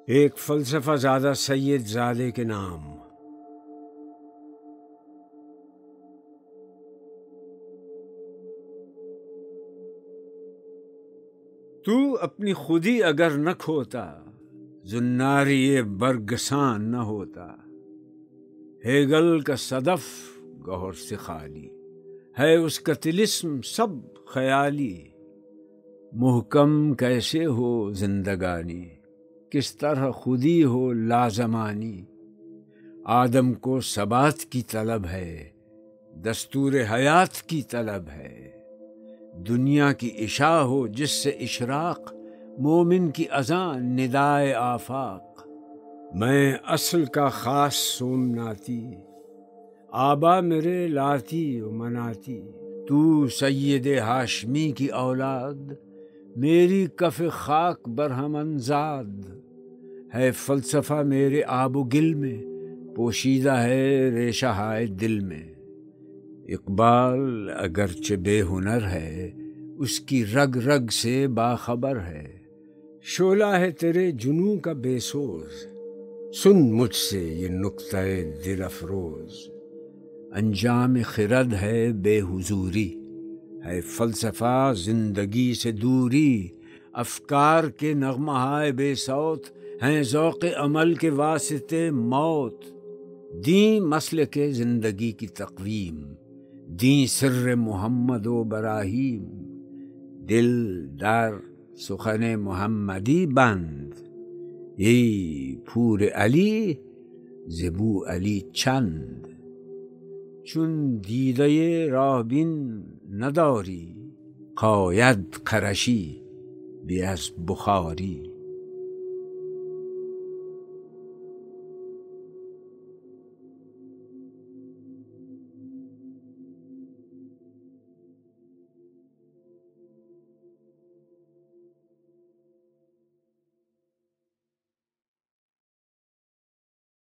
ایک فلسفہ زادہ سید زادے کے نام۔ تو اپنی خودی اگر نہ کھوتا، زناری یہ برگسان نہ ہوتا۔ ہیگل کا صدف گوہر سے خالی ہے، اس کا طلسم سب خیالی۔ محکم کیسے ہو زندگانی، کس طرح خودی ہو لازمانی۔ آدم کو ثبات کی طلب ہے، دستور حیات کی طلب ہے۔ دنیا کی عشاء ہو جس سے اشراق، مومن کی اذان ندائے آفاق۔ میں اصل کا خاص سومناتی، آبا میرے لاتی و مناتی۔ تو سید ہاشمی کی اولاد، میری کف خاک برہمن زاد۔ ہے فلسفہ میرے آب و گل میں، پوشیدہ ہے ریشہ ہائے دل میں۔ اقبال اگرچہ بے ہنر ہے، اس کی رگ رگ سے باخبر ہے۔ شعلہ ہے تیرے جنوں کا بے سوز، سن مجھ سے یہ نکتہ دل افروز۔ انجام خرد ہے بے حضوری، ہے فلسفہ زندگی سے دوری۔ افکار کے نغمہائے بے صوت، ہیں ذوق عمل کے واسطے موت۔ دیں مسلک زندگی کی تقویم، دیں سر محمد و براہیم۔ دل در سخن محمدی بند، ای پور علی ز بو علی چند۔ چون دیده راه بین نداری، خاید خرشی بی از بخاری۔